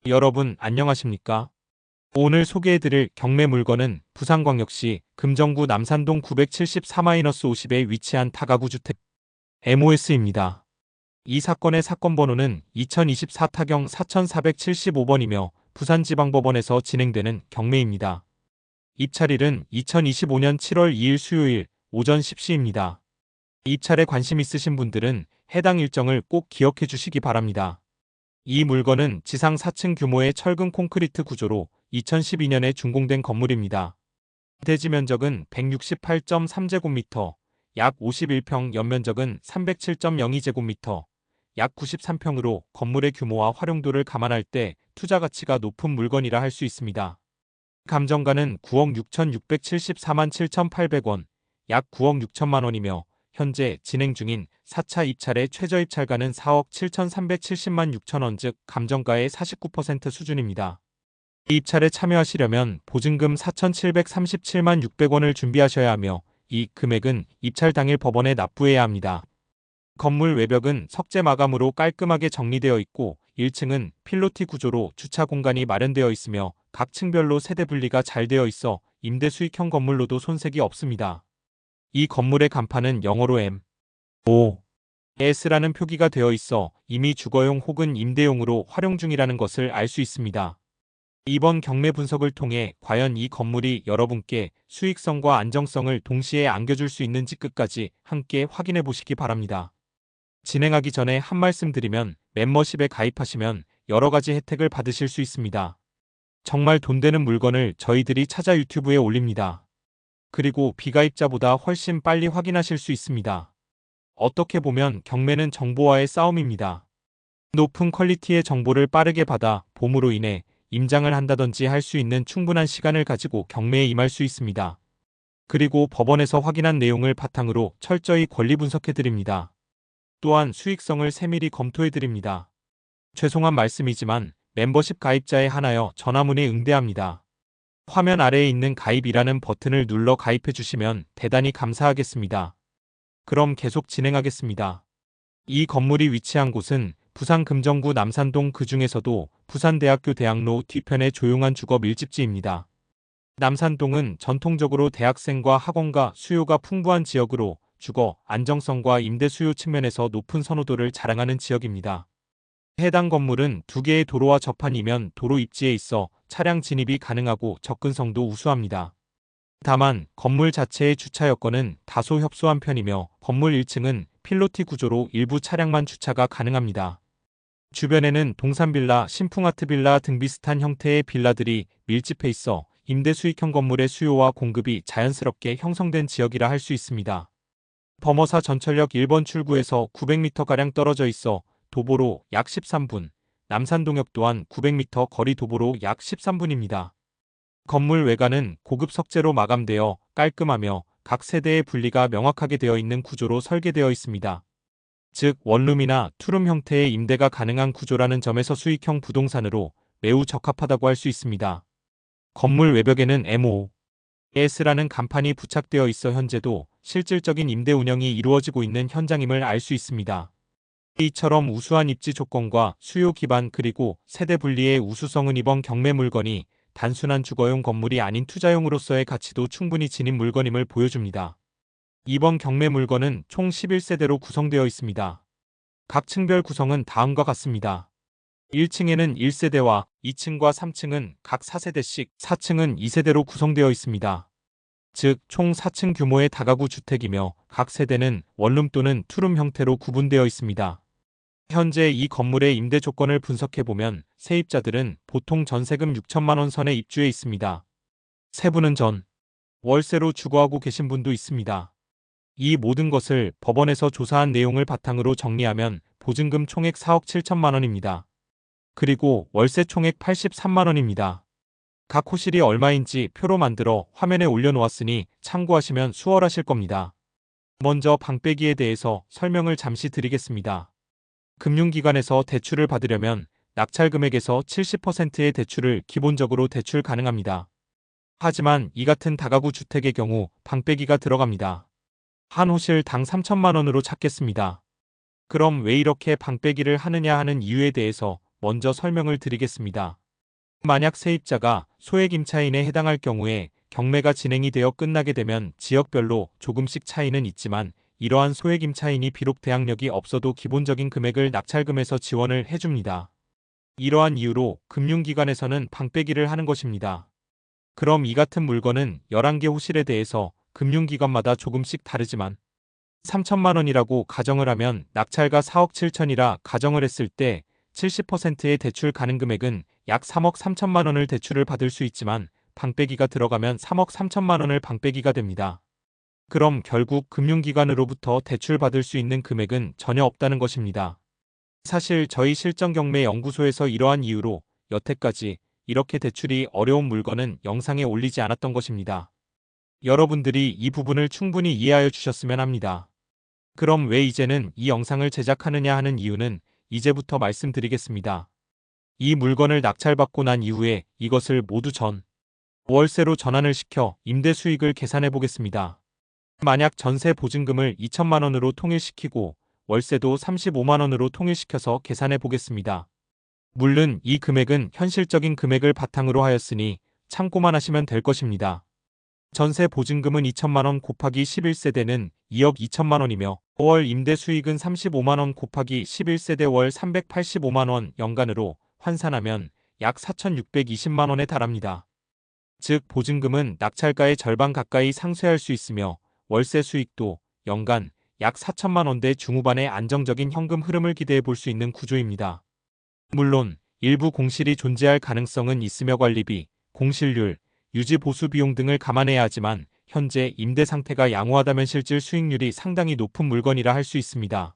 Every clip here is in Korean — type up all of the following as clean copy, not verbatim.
여러분 안녕하십니까? 오늘 소개해드릴 경매 물건은 부산광역시 금정구 남산동 974-50에 위치한 다가구 주택 MOS입니다. 이 사건의 사건 번호는 2024 타경 4475번이며 부산지방법원에서 진행되는 경매입니다. 입찰일은 2025년 7월 2일 수요일 오전 10시입니다. 입찰에 관심 있으신 분들은 해당 일정을 꼭 기억해 주시기 바랍니다. 이 물건은 지상 4층 규모의 철근 콘크리트 구조로 2012년에 준공된 건물입니다. 대지 면적은 168.3제곱미터, 약 51평, 연면적은 307.02제곱미터, 약 93평으로 건물의 규모와 활용도를 감안할 때 투자 가치가 높은 물건이라 할 수 있습니다. 감정가는 9억 6,674만 7,800원, 약 9억 6천만 원이며 현재 진행 중인 4차 입찰의 최저 입찰가는 4억 7,370만 6천원, 즉 감정가의 49% 수준입니다. 이 입찰에 참여하시려면 보증금 4,737만 600원을 준비하셔야 하며 이 금액은 입찰 당일 법원에 납부해야 합니다. 건물 외벽은 석재 마감으로 깔끔하게 정리되어 있고 1층은 필로티 구조로 주차 공간이 마련되어 있으며 각 층별로 세대 분리가 잘 되어 있어 임대 수익형 건물로도 손색이 없습니다. 이 건물의 간판은 영어로 MOS라는 표기가 되어 있어 이미 주거용 혹은 임대용으로 활용 중이라는 것을 알 수 있습니다. 이번 경매 분석을 통해 과연 이 건물이 여러분께 수익성과 안정성을 동시에 안겨줄 수 있는지 끝까지 함께 확인해 보시기 바랍니다. 진행하기 전에 한 말씀 드리면 멤버십에 가입하시면 여러 가지 혜택을 받으실 수 있습니다. 정말 돈 되는 물건을 저희들이 찾아 유튜브에 올립니다. 그리고 비가입자보다 훨씬 빨리 확인하실 수 있습니다. 어떻게 보면 경매는 정보와의 싸움입니다. 높은 퀄리티의 정보를 빠르게 받아 봄으로 인해 임장을 한다든지 할 수 있는 충분한 시간을 가지고 경매에 임할 수 있습니다. 그리고 법원에서 확인한 내용을 바탕으로 철저히 권리 분석해드립니다. 또한 수익성을 세밀히 검토해드립니다. 죄송한 말씀이지만 멤버십 가입자에 한하여 전화문에 응대합니다. 화면 아래에 있는 가입이라는 버튼을 눌러 가입해 주시면 대단히 감사하겠습니다. 그럼 계속 진행하겠습니다. 이 건물이 위치한 곳은 부산 금정구 남산동, 그 중에서도 부산대학교 대학로 뒤편의 조용한 주거 밀집지입니다. 남산동은 전통적으로 대학생과 학원가 수요가 풍부한 지역으로 주거 안정성과 임대 수요 측면에서 높은 선호도를 자랑하는 지역입니다. 해당 건물은 2개의 도로와 접한 이면 도로 입지에 있어 차량 진입이 가능하고 접근성도 우수합니다. 다만 건물 자체의 주차 여건은 다소 협소한 편이며 건물 1층은 필로티 구조로 일부 차량만 주차가 가능합니다. 주변에는 동산빌라, 신풍아트빌라 등 비슷한 형태의 빌라들이 밀집해 있어 임대 수익형 건물의 수요와 공급이 자연스럽게 형성된 지역이라 할 수 있습니다. 범어사 전철역 1번 출구에서 900m가량 떨어져 있어 도보로 약 13분, 남산동역 또한 900m 거리 도보로 약 13분입니다. 건물 외관은 고급 석재로 마감되어 깔끔하며 각 세대의 분리가 명확하게 되어 있는 구조로 설계되어 있습니다. 즉 원룸이나 투룸 형태의 임대가 가능한 구조라는 점에서 수익형 부동산으로 매우 적합하다고 할 수 있습니다. 건물 외벽에는 MOS라는 간판이 부착되어 있어 현재도 실질적인 임대 운영이 이루어지고 있는 현장임을 알 수 있습니다. 이처럼 우수한 입지 조건과 수요 기반 그리고 세대 분리의 우수성은 이번 경매 물건이 단순한 주거용 건물이 아닌 투자용으로서의 가치도 충분히 지닌 물건임을 보여줍니다. 이번 경매 물건은 총 11세대로 구성되어 있습니다. 각 층별 구성은 다음과 같습니다. 1층에는 1세대와 2층과 3층은 각 4세대씩, 4층은 2세대로 구성되어 있습니다. 즉 총 4층 규모의 다가구 주택이며 각 세대는 원룸 또는 투룸 형태로 구분되어 있습니다. 현재 이 건물의 임대 조건을 분석해보면 세입자들은 보통 전세금 6천만 원 선에 입주해 있습니다. 세분은 전 월세로 주거하고 계신 분도 있습니다. 이 모든 것을 법원에서 조사한 내용을 바탕으로 정리하면 보증금 총액 4억 7천만 원입니다. 그리고 월세 총액 83만 원입니다. 각 호실이 얼마인지 표로 만들어 화면에 올려놓았으니 참고하시면 수월하실 겁니다. 먼저 방빼기에 대해서 설명을 잠시 드리겠습니다. 금융기관에서 대출을 받으려면 낙찰 금액에서 70%의 대출을 기본적으로 대출 가능합니다. 하지만 이 같은 다가구 주택의 경우 방빼기가 들어갑니다. 한 호실당 3천만 원으로 찾겠습니다. 그럼 왜 이렇게 방빼기를 하느냐 하는 이유에 대해서 먼저 설명을 드리겠습니다. 만약 세입자가 소액 임차인에 해당할 경우에 경매가 진행이 되어 끝나게 되면 지역별로 조금씩 차이는 있지만 이러한 소액 임차인이 비록 대항력이 없어도 기본적인 금액을 낙찰금에서 지원을 해줍니다. 이러한 이유로 금융기관에서는 방빼기를 하는 것입니다. 그럼 이 같은 물건은 11개 호실에 대해서 금융기관마다 조금씩 다르지만 3천만 원이라고 가정을 하면 낙찰가 4억 7천이라 가정을 했을 때 70%의 대출 가능 금액은 약 3억 3천만 원을 대출을 받을 수 있지만 방빼기가 들어가면 3억 3천만 원을 방빼기가 됩니다. 그럼 결국 금융기관으로부터 대출받을 수 있는 금액은 전혀 없다는 것입니다. 사실 저희 실전경매연구소에서 이러한 이유로 여태까지 이렇게 대출이 어려운 물건은 영상에 올리지 않았던 것입니다. 여러분들이 이 부분을 충분히 이해하여 주셨으면 합니다. 그럼 왜 이제는 이 영상을 제작하느냐 하는 이유는 이제부터 말씀드리겠습니다. 이 물건을 낙찰받고 난 이후에 이것을 모두 월세로 전환을 시켜 임대 수익을 계산해 보겠습니다. 만약 전세 보증금을 2천만 원으로 통일시키고 월세도 35만 원으로 통일시켜서 계산해 보겠습니다. 물론 이 금액은 현실적인 금액을 바탕으로 하였으니 참고만 하시면 될 것입니다. 전세 보증금은 2천만 원 곱하기 11세대는 2억 2천만 원이며 월 임대 수익은 35만 원 곱하기 11세대 월 385만 원 연간으로 환산하면 약 4,620만 원에 달합니다. 즉 보증금은 낙찰가의 절반 가까이 상쇄할 수 있으며 월세 수익도 연간 약 4천만 원대 중후반의 안정적인 현금 흐름을 기대해 볼 수 있는 구조입니다. 물론 일부 공실이 존재할 가능성은 있으며 관리비, 공실률, 유지 보수 비용 등을 감안해야 하지만 현재 임대 상태가 양호하다면 실질 수익률이 상당히 높은 물건이라 할 수 있습니다.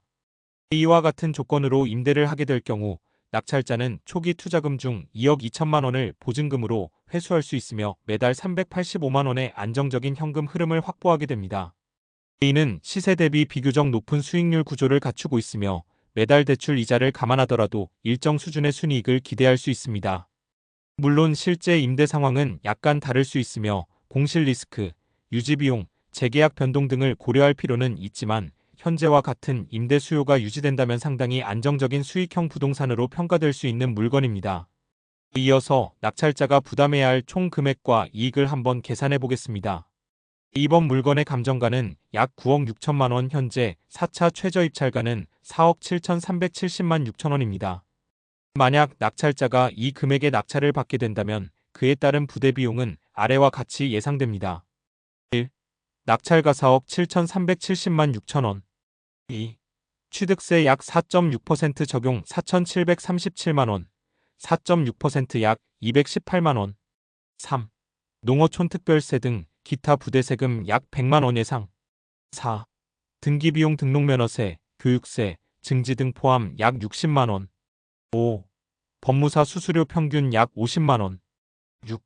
이와 같은 조건으로 임대를 하게 될 경우 낙찰자는 초기 투자금 중 2억 2천만 원을 보증금으로 회수할 수 있으며 매달 385만 원의 안정적인 현금 흐름을 확보하게 됩니다. 이는 시세 대비 비교적 높은 수익률 구조를 갖추고 있으며 매달 대출 이자를 감안하더라도 일정 수준의 순이익을 기대할 수 있습니다. 물론 실제 임대 상황은 약간 다를 수 있으며 공실 리스크, 유지비용, 재계약 변동 등을 고려할 필요는 있지만 현재와 같은 임대 수요가 유지된다면 상당히 안정적인 수익형 부동산으로 평가될 수 있는 물건입니다. 이어서 낙찰자가 부담해야 할 총 금액과 이익을 한번 계산해 보겠습니다. 이번 물건의 감정가는 약 9억 6천만 원, 현재 4차 최저입찰가는 4억 7,370만 6천 원입니다. 만약 낙찰자가 이 금액의 낙찰을 받게 된다면 그에 따른 부대 비용은 아래와 같이 예상됩니다. 1. 낙찰가 4억 7,370만 6천 원. 2. 취득세 약 4.6% 적용 4,737만 원. 4.6% 약 218만 원. 3. 농어촌 특별세 등 기타 부대세금 약 100만 원 예상. 4. 등기비용 등록면허세, 교육세, 증지 등 포함 약 60만 원. 5. 법무사 수수료 평균 약 50만 원. 6.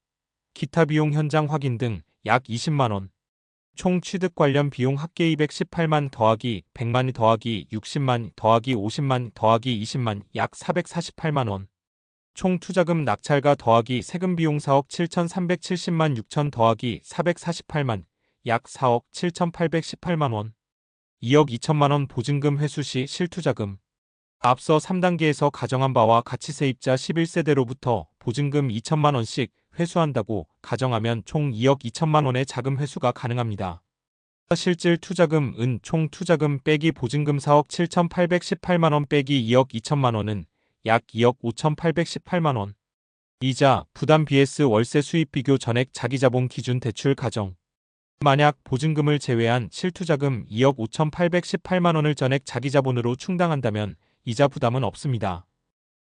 기타 비용 현장 확인 등 약 20만 원. 총 취득 관련 비용 합계 218만 더하기 100만 더하기 60만 더하기 50만 더하기 20만 약 448만 원. 총 투자금 낙찰가 더하기 세금 비용 4억 7,370만 6천 더하기 448만 약 4억 7,818만 원. 2억 2천만 원 보증금 회수 시 실투자금. 앞서 3단계에서 가정한 바와 같이 세입자 11세대로부터 보증금 2천만 원씩 회수한다고 가정하면 총 2억 2천만 원의 자금 회수가 가능합니다. 실질 투자금은 총 투자금 빼기 보증금 4억 7,818만 원 빼기 2억 2천만 원은 약 2억 5,818만 원. 이자, 부담 vs 월세 수입 비교 전액 자기자본 기준 대출 가정. 만약 보증금을 제외한 실투자금 2억 5,818만 원을 전액 자기자본으로 충당한다면 이자 부담은 없습니다.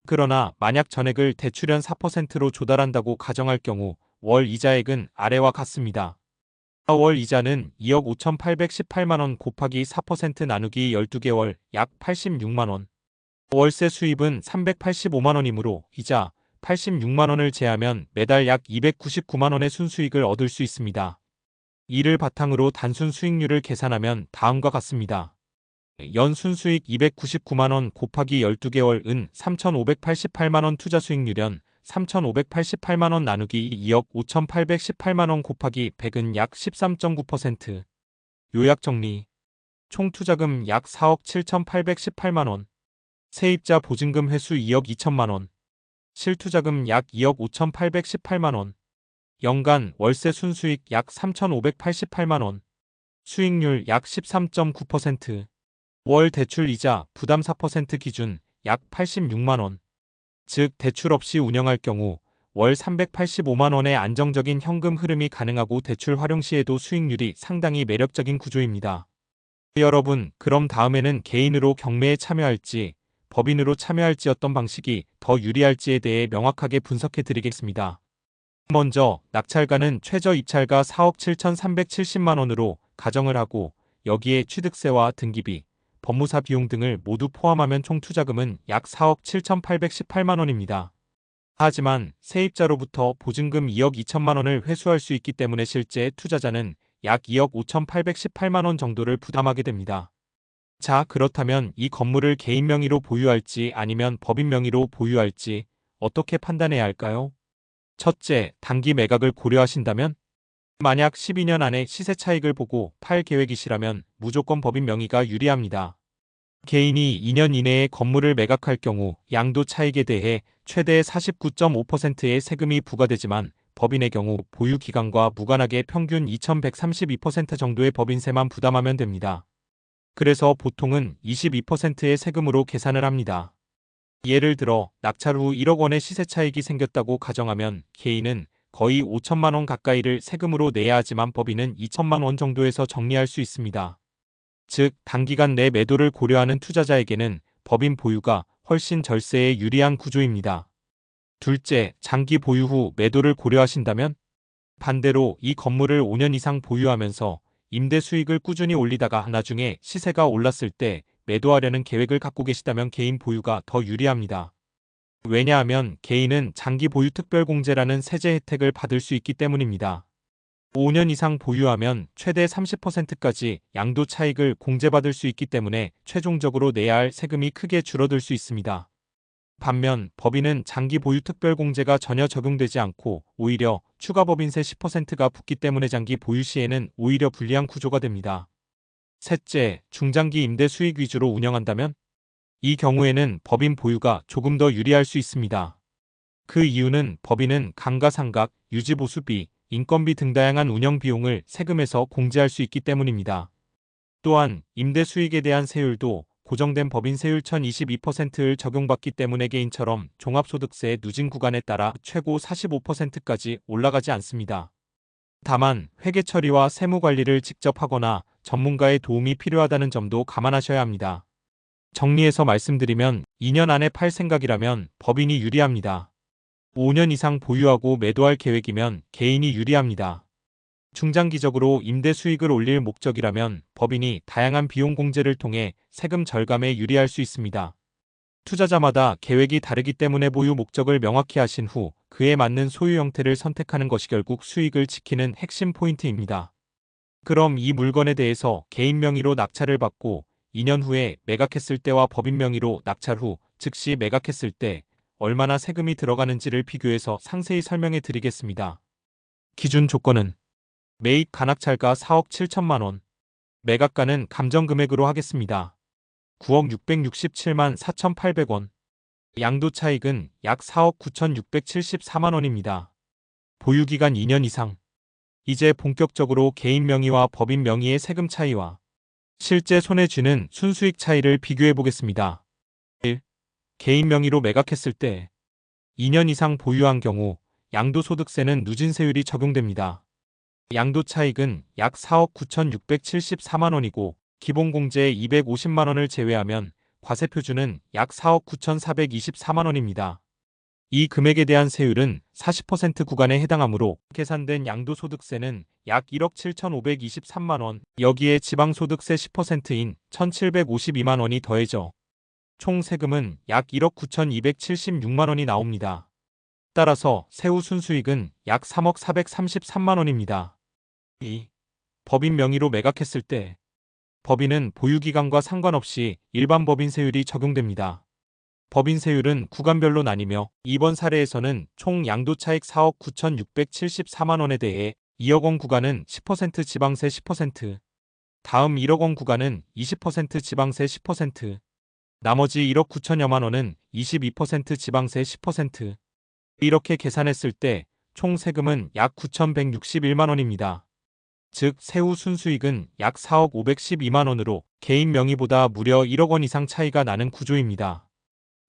그러나 만약 전액을 대출연 4%로 조달한다고 가정할 경우 월 이자액은 아래와 같습니다. 월 이자는 2억 5,818만 원 곱하기 4% 나누기 12개월 약 86만 원. 월세 수입은 385만 원이므로 이자 86만 원을 제하면 매달 약 299만 원의 순수익을 얻을 수 있습니다. 이를 바탕으로 단순 수익률을 계산하면 다음과 같습니다. 연 순수익 299만 원 곱하기 12개월은 3,588만 원 투자 수익률연 3,588만 원 나누기 2억 5,818만 원 곱하기 100은 약 13.9%. 요약 정리. 총 투자금 약 4억 7,818만 원. 세입자 보증금 회수 2억 2천만 원. 실투자금 약 2억 5,818만 원. 연간 월세 순수익 약 3,588만 원. 수익률 약 13.9%. 월 대출 이자 부담 4% 기준 약 86만 원. 즉 대출 없이 운영할 경우 월 385만 원의 안정적인 현금 흐름이 가능하고 대출 활용 시에도 수익률이 상당히 매력적인 구조입니다. 여러분, 그럼 다음에는 개인으로 경매에 참여할지 법인으로 참여할지 어떤 방식이 더 유리할지에 대해 명확하게 분석해 드리겠습니다. 먼저 낙찰가는 최저 입찰가 4억 7,370만 원으로 가정을 하고 여기에 취득세와 등기비, 법무사 비용 등을 모두 포함하면 총 투자금은 약 4억 7,818만 원입니다. 하지만 세입자로부터 보증금 2억 2천만 원을 회수할 수 있기 때문에 실제 투자자는 약 2억 5,818만 원 정도를 부담하게 됩니다. 자, 그렇다면 이 건물을 개인 명의로 보유할지 아니면 법인 명의로 보유할지 어떻게 판단해야 할까요? 첫째, 단기 매각을 고려하신다면? 만약 12년 안에 시세 차익을 보고 팔 계획이시라면 무조건 법인 명의가 유리합니다. 개인이 2년 이내에 건물을 매각할 경우 양도 차익에 대해 최대 49.5%의 세금이 부과되지만 법인의 경우 보유 기간과 무관하게 평균 2,132% 정도의 법인세만 부담하면 됩니다. 그래서 보통은 22%의 세금으로 계산을 합니다. 예를 들어 낙찰 후 1억 원의 시세 차익이 생겼다고 가정하면 개인은 거의 5천만 원 가까이를 세금으로 내야 하지만 법인은 2천만 원 정도에서 정리할 수 있습니다. 즉 단기간 내 매도를 고려하는 투자자에게는 법인 보유가 훨씬 절세에 유리한 구조입니다. 둘째, 장기 보유 후 매도를 고려하신다면? 반대로 이 건물을 5년 이상 보유하면서 임대 수익을 꾸준히 올리다가 나중에 시세가 올랐을 때 매도하려는 계획을 갖고 계시다면 개인 보유가 더 유리합니다. 왜냐하면 개인은 장기 보유 특별공제라는 세제 혜택을 받을 수 있기 때문입니다. 5년 이상 보유하면 최대 30%까지 양도 차익을 공제받을 수 있기 때문에 최종적으로 내야 할 세금이 크게 줄어들 수 있습니다. 반면 법인은 장기 보유 특별공제가 전혀 적용되지 않고 오히려 추가 법인세 10%가 붙기 때문에 장기 보유 시에는 오히려 불리한 구조가 됩니다. 셋째, 중장기 임대 수익 위주로 운영한다면? 이 경우에는 법인 보유가 조금 더 유리할 수 있습니다. 그 이유는 법인은 감가상각, 유지보수비, 인건비 등 다양한 운영 비용을 세금에서 공제할 수 있기 때문입니다. 또한 임대 수익에 대한 세율도 고정된 법인 세율 1,022%를 적용받기 때문에 개인처럼 종합소득세 누진 구간에 따라 최고 45%까지 올라가지 않습니다. 다만 회계 처리와 세무 관리를 직접 하거나 전문가의 도움이 필요하다는 점도 감안하셔야 합니다. 정리해서 말씀드리면 2년 안에 팔 생각이라면 법인이 유리합니다. 5년 이상 보유하고 매도할 계획이면 개인이 유리합니다. 중장기적으로 임대 수익을 올릴 목적이라면 법인이 다양한 비용 공제를 통해 세금 절감에 유리할 수 있습니다. 투자자마다 계획이 다르기 때문에 보유 목적을 명확히 하신 후 그에 맞는 소유 형태를 선택하는 것이 결국 수익을 지키는 핵심 포인트입니다. 그럼 이 물건에 대해서 개인 명의로 낙찰을 받고 2년 후에 매각했을 때와 법인 명의로 낙찰 후 즉시 매각했을 때 얼마나 세금이 들어가는지를 비교해서 상세히 설명해 드리겠습니다. 기준 조건은 매입 가낙찰가 4억 7천만 원, 매각가는 감정금액으로 하겠습니다. 9억 667만 4,800원, 양도 차익은 약 4억 9,674만 원입니다. 보유기간 2년 이상. 이제 본격적으로 개인 명의와 법인 명의의 세금 차이와 실제 손에 쥐는 순수익 차이를 비교해 보겠습니다. 1. 개인 명의로 매각했을 때 2년 이상 보유한 경우 양도소득세는 누진세율이 적용됩니다. 양도 차익은 약 4억 9,674만 원이고 기본공제 250만 원을 제외하면 과세표준은 약 4억 9,424만 원입니다. 이 금액에 대한 세율은 40% 구간에 해당하므로 계산된 양도소득세는 약 1억 7,523만 원, 여기에 지방소득세 10%인 1,752만 원이 더해져 총 세금은 약 1억 9,276만 원이 나옵니다. 따라서 세후 순수익은 약 3억 433만 원입니다. 2. 법인 명의로 매각했을 때 법인은 보유기간과 상관없이 일반 법인세율이 적용됩니다. 법인세율은 구간별로 나뉘며 이번 사례에서는 총 양도차익 4억 9,674만 원에 대해 2억 원 구간은 10% 지방세 10%, 다음 1억 원 구간은 20% 지방세 10%, 나머지 1억 9천여만 원은 22% 지방세 10%, 이렇게 계산했을 때 총 세금은 약 9,161만 원입니다. 즉 세후 순수익은 약 4억 512만 원으로 개인 명의보다 무려 1억 원 이상 차이가 나는 구조입니다.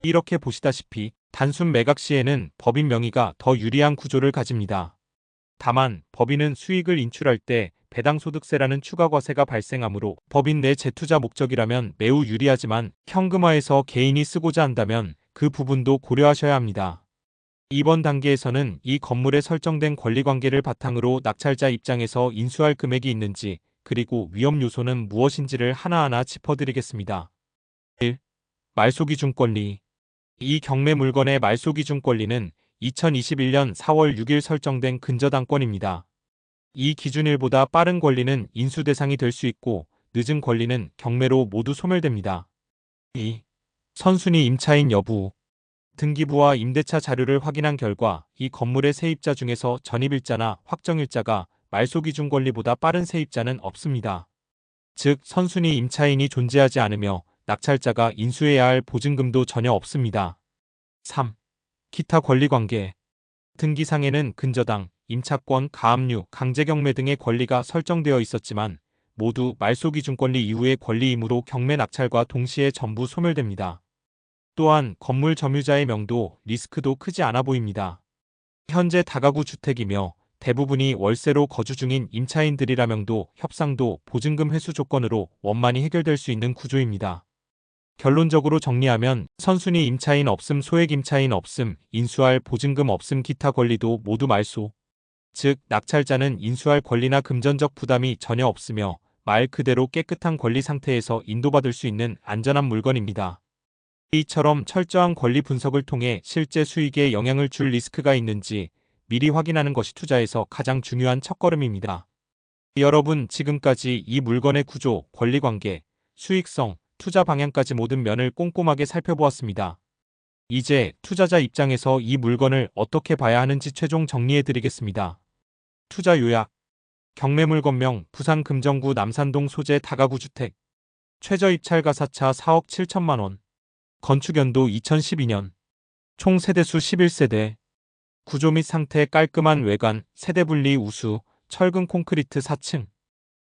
이렇게 보시다시피 단순 매각 시에는 법인 명의가 더 유리한 구조를 가집니다. 다만 법인은 수익을 인출할 때 배당소득세라는 추가과세가 발생하므로 법인 내 재투자 목적이라면 매우 유리하지만 현금화해서 개인이 쓰고자 한다면 그 부분도 고려하셔야 합니다. 이번 단계에서는 이 건물에 설정된 권리관계를 바탕으로 낙찰자 입장에서 인수할 금액이 있는지 그리고 위험 요소는 무엇인지를 하나하나 짚어드리겠습니다. 1. 말소기준권리. 이 경매 물건의 말소기준권리는 2021년 4월 6일 설정된 근저당권입니다. 이 기준일보다 빠른 권리는 인수 대상이 될 수 있고 늦은 권리는 경매로 모두 소멸됩니다. 2. 선순위 임차인 여부. 등기부와 임대차 자료를 확인한 결과 이 건물의 세입자 중에서 전입일자나 확정일자가 말소기준 권리보다 빠른 세입자는 없습니다. 즉 선순위 임차인이 존재하지 않으며 낙찰자가 인수해야 할 보증금도 전혀 없습니다. 3. 기타 권리관계. 등기상에는 근저당, 임차권, 가압류, 강제경매 등의 권리가 설정되어 있었지만 모두 말소기준권리 이후의 권리이므로 경매 낙찰과 동시에 전부 소멸됩니다. 또한 건물 점유자의 명도, 리스크도 크지 않아 보입니다. 현재 다가구 주택이며 대부분이 월세로 거주 중인 임차인들이라 명도, 협상도 보증금 회수 조건으로 원만히 해결될 수 있는 구조입니다. 결론적으로 정리하면 선순위 임차인 없음, 소액 임차인 없음, 인수할 보증금 없음, 기타 권리도 모두 말소. 즉 낙찰자는 인수할 권리나 금전적 부담이 전혀 없으며 말 그대로 깨끗한 권리 상태에서 인도받을 수 있는 안전한 물건입니다. 이처럼 철저한 권리 분석을 통해 실제 수익에 영향을 줄 리스크가 있는지 미리 확인하는 것이 투자에서 가장 중요한 첫걸음입니다. 여러분 지금까지 이 물건의 구조, 권리관계, 수익성, 투자 방향까지 모든 면을 꼼꼼하게 살펴보았습니다. 이제 투자자 입장에서 이 물건을 어떻게 봐야 하는지 최종 정리해드리겠습니다. 투자 요약. 경매물건명 부산 금정구 남산동 소재 다가구 주택. 최저 입찰가 4차 4억 7천만 원. 건축연도 2012년. 총 세대수 11세대. 구조 및 상태 깔끔한 외관, 세대분리 우수, 철근 콘크리트 4층.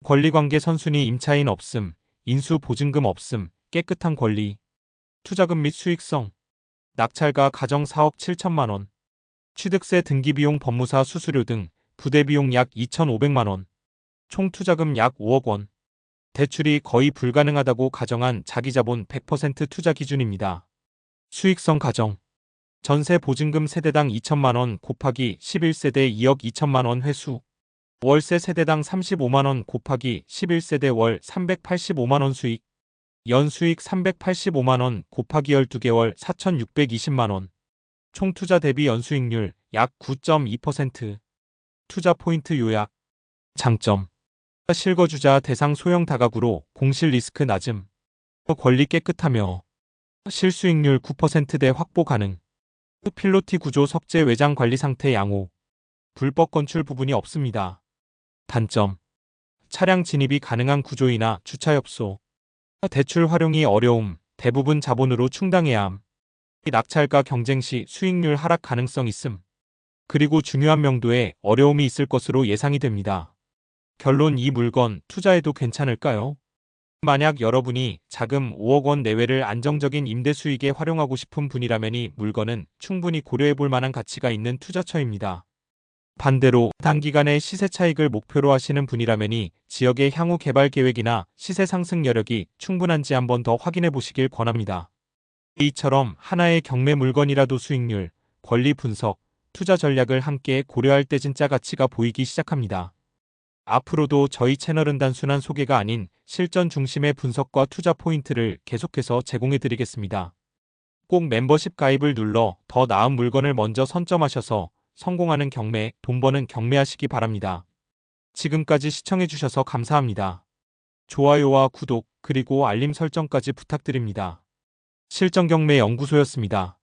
권리관계 선순위 임차인 없음, 인수 보증금 없음, 깨끗한 권리. 투자금 및 수익성. 낙찰가 가정 4억 7천만 원. 취득세 등기비용 법무사 수수료 등 부대비용 약 2,500만 원. 총 투자금 약 5억 원. 대출이 거의 불가능하다고 가정한 자기자본 100% 투자 기준입니다. 수익성 가정. 전세 보증금 세대당 2천만 원 곱하기 11세대 2억 2천만 원 회수. 월세 세대당 35만 원 곱하기 11세대 월 385만 원 수익. 연수익 385만 원 곱하기 12개월 4,620만 원. 총 투자 대비 연수익률 약 9.2%. 투자 포인트 요약. 장점. 실거주자 대상 소형 다가구로 공실 리스크 낮음. 권리 깨끗하며 실수익률 9%대 확보 가능. 필로티 구조 석재 외장 관리 상태 양호. 불법 건출 부분이 없습니다. 단점. 차량 진입이 가능한 구조이나 주차 협소. 대출 활용이 어려움, 대부분 자본으로 충당해야 함. 낙찰가 경쟁 시 수익률 하락 가능성 있음. 그리고 중요한 명도에 어려움이 있을 것으로 예상이 됩니다. 결론 이 물건 투자해도 괜찮을까요? 만약 여러분이 자금 5억 원 내외를 안정적인 임대 수익에 활용하고 싶은 분이라면 이 물건은 충분히 고려해 볼 만한 가치가 있는 투자처입니다. 반대로 단기간의 시세 차익을 목표로 하시는 분이라면 이 지역의 향후 개발 계획이나 시세 상승 여력이 충분한지 한번 더 확인해 보시길 권합니다. 이처럼 하나의 경매 물건이라도 수익률, 권리 분석, 투자 전략을 함께 고려할 때 진짜 가치가 보이기 시작합니다. 앞으로도 저희 채널은 단순한 소개가 아닌 실전 중심의 분석과 투자 포인트를 계속해서 제공해 드리겠습니다. 꼭 멤버십 가입을 눌러 더 나은 물건을 먼저 선점하셔서 성공하는 경매, 돈 버는 경매하시기 바랍니다. 지금까지 시청해 주셔서 감사합니다. 좋아요와 구독, 그리고 알림 설정까지 부탁드립니다. 실전경매 연구소였습니다.